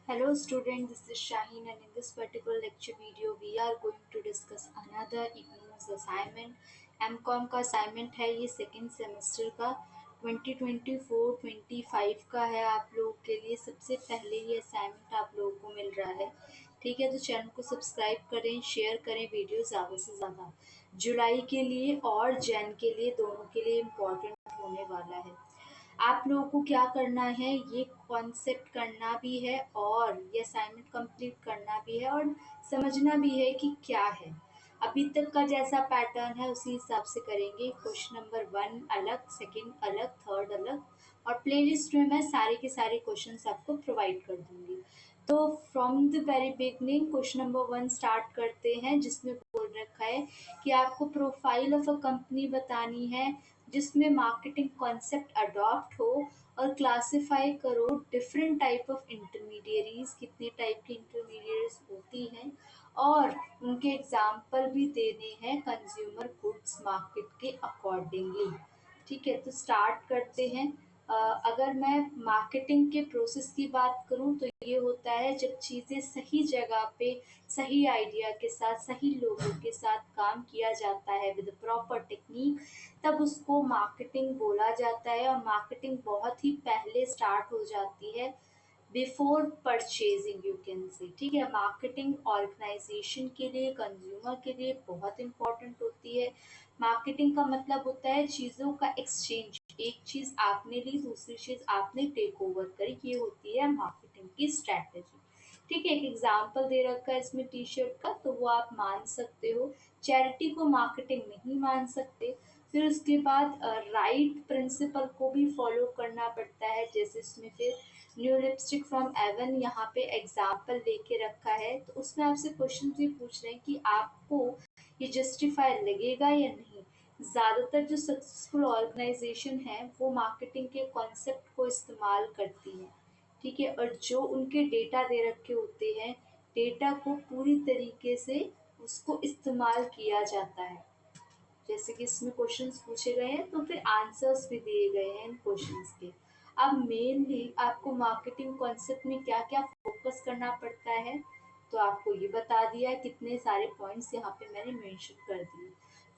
Hello student, this is Shaheen and in this particular lecture video we are going to discuss another IGNOU's assignment. MCOM का assignment है ये second semester का 2024-25 का है आप लोगों के लिए। सबसे पहले ये असाइनमेंट आप लोगों को मिल रहा है, ठीक है। तो चैनल को सब्सक्राइब करें, शेयर करें, वीडियो ज़्यादा से ज़्यादा। जुलाई के लिए और जैन के लिए दोनों के लिए इम्पोर्टेंट होने वाला है। आप लोगों को क्या करना है, ये कॉन्सेप्ट करना भी है और ये असाइनमेंट कंप्लीट करना भी है और समझना भी है कि क्या है। अभी तक का जैसा पैटर्न है उसी हिसाब से करेंगे। क्वेश्चन नंबर 1 अलग, सेकंड अलग, थर्ड अलग और प्लेलिस्ट में मैं सारे के सारे क्वेश्चंस आपको प्रोवाइड कर दूंगी। तो from the very beginning question number 1 start करते हैं, जिसमें बोल रखा है कि आपको प्रोफाइल ऑफ अ कंपनी बतानी है जिसमें मार्केटिंग कॉन्सेप्ट अडॉप्ट हो और क्लासिफाई करो डिफरेंट टाइप ऑफ इंटरमीडियरीज, कितने टाइप की इंटरमीडियरीज होती हैं और उनके एग्जाम्पल भी देने हैं कंज्यूमर गुड्स मार्केट के अकॉर्डिंगली। ठीक है, तो स्टार्ट करते हैं। अगर मैं मार्केटिंग के प्रोसेस की बात करूं तो ये होता है जब चीज़ें सही जगह पे सही आइडिया के साथ सही लोगों के साथ काम किया जाता है विद प्रॉपर टेक्निक, तब उसको मार्केटिंग बोला जाता है। और मार्केटिंग बहुत ही पहले स्टार्ट हो जाती है, before purchasing you can say. ठीक है, मार्केटिंग ऑर्गेनाइजेशन के लिए, कंज्यूमर के लिए बहुत इंपॉर्टेंट होती है। मार्केटिंग का मतलब होता है चीज़ों का एक्सचेंज, एक चीज़ आपने ली दूसरी चीज़ आपने टेक ओवर करी, ये होती है मार्केटिंग की स्ट्रैटेजी। ठीक है, एक एग्जाम्पल दे रखा है इसमें टी शर्ट का, तो वो आप मान सकते हो। चैरिटी को मार्केटिंग नहीं मान सकते। फिर उसके बाद राइट प्रिंसिपल को भी फॉलो करना पड़ता है, जैसे इसमें फिर न्यू लिपस्टिक फ्रॉम एवन यहाँ पे एग्जाम्पल लेके रखा है। तो उसमें आपसे क्वेश्चन भी पूछ रहे हैं कि आपको ये जस्टिफाई लगेगा या नहीं। ज़्यादातर जो सक्सेसफुल ऑर्गेनाइजेशन है वो मार्केटिंग के कॉन्सेप्ट को इस्तेमाल करती है। ठीक है, और जो उनके डेटा दे रखे होते हैं, डेटा को पूरी तरीके से उसको इस्तेमाल किया जाता है। जैसे कि इसमें क्वेश्चंस पूछे गए हैं तो फिर आंसर्स भी दिए गए हैं इन क्वेश्चंस के। अब मेनली आपको मार्केटिंग कॉन्सेप्ट में क्या क्या फोकस करना पड़ता है, तो आपको ये बता दिया है, कितने सारे पॉइंट्स यहाँ पे मैंने मेंशन कर दिए।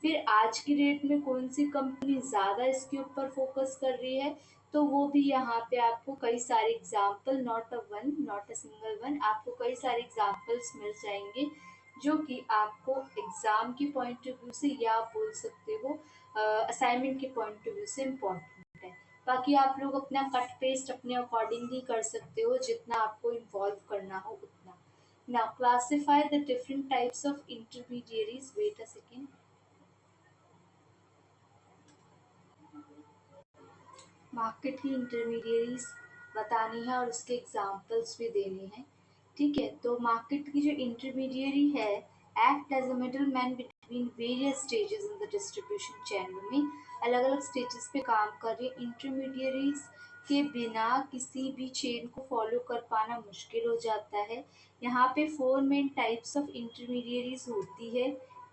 फिर आज की डेट में कौन सी कंपनी ज़्यादा इसके ऊपर फोकस कर रही है, तो वो भी यहाँ पे आपको कई सारे example, not a one, not a single one, आपको कई सारे एग्जाम्पल्स मिल जाएंगे जो कि आपको एग्ज़ाम की पॉइंट ऑफ व्यू से या आप बोल सकते हो असाइनमेंट के पॉइंट ऑफ व्यू से इम्पोर्टेंट है। बाकी आप लोग अपना कट पेस्ट अपने अकॉर्डिंगली कर सकते हो, जितना आपको इन्वॉल्व करना हो उतना। Now classify the different types of intermediaries. Wait a second. Market की इंटरमीडियरीज बतानी है और उसके एग्जाम्पल्स भी देने हैं। ठीक है, तो मार्केट की जो इंटरमीडियरी है, act as a middle man between various stages in the distribution channel में अलग अलग स्टेजेस पे काम कर रही है। इंटरमीडियरीज के बिना किसी भी चेन को फॉलो कर पाना मुश्किल हो जाता है। यहाँ पे four main types of intermediaries होती है।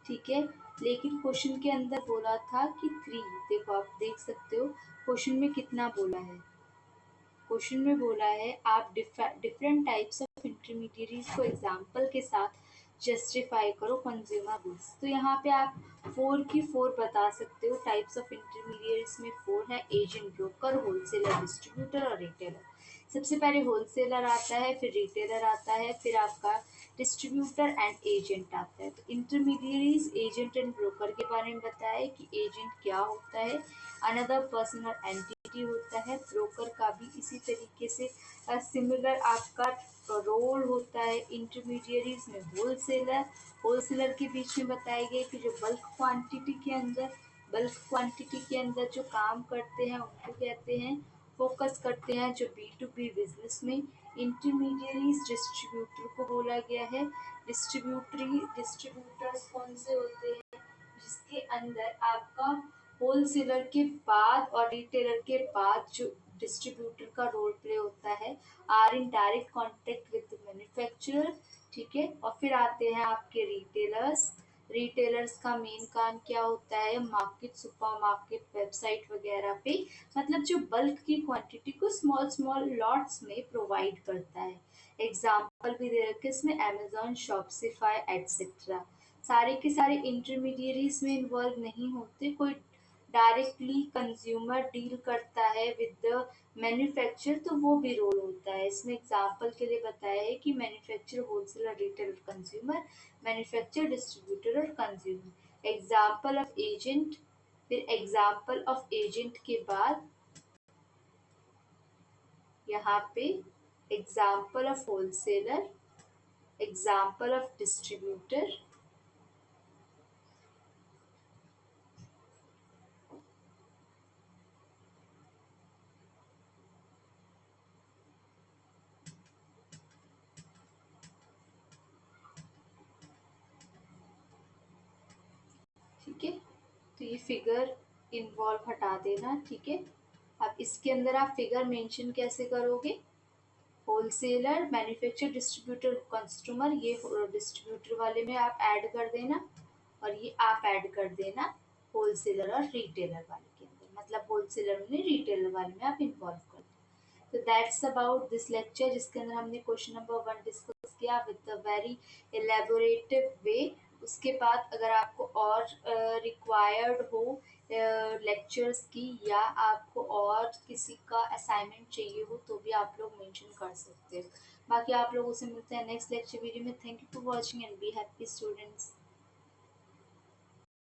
ठीक है, लेकिन क्वेश्चन के अंदर बोला था कि थ्री। देखो आप देख सकते हो क्वेश्चन में कितना बोला है। क्वेश्चन में बोला है आप डिफरेंट टाइप्स ऑफ इंटरमीडियरीज को एग्जांपल के साथ जस्टिफाई करो कंज्यूमर गुड्स। तो यहाँ पे आप फोर की फोर बता सकते हो। टाइप्स ऑफ इंटरमीडियरीज में फोर है: एजेंट, ब्रोकर, होलसेलर, डिस्ट्रीब्यूटर और रिटेलर। सबसे पहले होलसेलर आता है, फिर रिटेलर आता है, फिर आपका डिस्ट्रीब्यूटर एंड एजेंट आता है। तो इंटरमीडियरीज, एजेंट एंड ब्रोकर के बारे में बताया है कि एजेंट क्या होता है, अनदर पर्सन और एंटिटी होता है। ब्रोकर का भी इसी तरीके से सिमिलर आपका रोल होता है। इंटरमीडियरीज में होलसेलर, होलसेलर के बीच में बताया गया कि जो बल्क क्वांटिटी के अंदर जो काम करते हैं उनको कहते हैं, फोकस करते हैं जो बी टू बी बिजनेस में। इंटरमीडियरीज डिस्ट्रीब्यूटर को बोला गया है। डिस्ट्रीब्यूटर्स कौन से होते हैं, जिसके अंदर आपका होलसेलर के बाद और रिटेलर के बाद जो डिस्ट्रीब्यूटर का रोल प्ले होता है, are in direct contact with manufacturer. ठीक है, और फिर आते हैं आपके रिटेलर्स। रिटेलर्स का मेन काम क्या होता है, मार्केट, सुपरमार्केट, वेबसाइट वगैरह पे मतलब जो बल्क की क्वांटिटी को स्मॉल स्मॉल लॉट्स में प्रोवाइड करता है। एग्जाम्पल भी दे रखे इसमें, अमेजोन, शॉप्सिफाई एटसेट्रा। सारे के सारे इंटरमीडियरीज में इन्वॉल्व नहीं होते, कोई डायरेक्टली कंज्यूमर डील करता है विद द मैन्युफैक्चर, तो वो भी रोल होता है। इसमें एग्जांपल के लिए बताया है कि manufacture, wholesaler, retail, consumer, manufacture, distributor और कंज्यूमर। एग्जांपल ऑफ एजेंट, फिर एग्जांपल ऑफ एजेंट के बाद यहाँ पे example of wholesaler, example of distributor, ठीक है। तो ये फिगर इन्वॉल्व हटा देना, ठीक है। अब इसके अंदर आप फिगर मेंशन कैसे करोगे, होलसेलर, मैन्युफैक्चर, डिस्ट्रीब्यूटर, कस्टमर, ये डिस्ट्रीब्यूटर वाले में आप ऐड कर देना और ये आप ऐड कर देना होलसेलर और रिटेलर वाले के अंदर, मतलब होलसेलर में रिटेलर वाले में आप इन्वॉल्व कर दो। तो दैट्स अबाउट दिस लेक्चर, जिसके अंदर हमने क्वेश्चन नंबर 1 डिस्कस किया विद अ वेरी एलेबोरेटिव वे। उसके बाद अगर आपको और रिक्वायर्ड हो लेक्चर्स की, या आपको और किसी का असाइनमेंट चाहिए हो, तो भी आप लोग मेंशन कर सकते हो। बाकी आप लोगों से मिलते हैं नेक्स्ट लेक्चर वीडियो में। Thank you for watching and be happy students.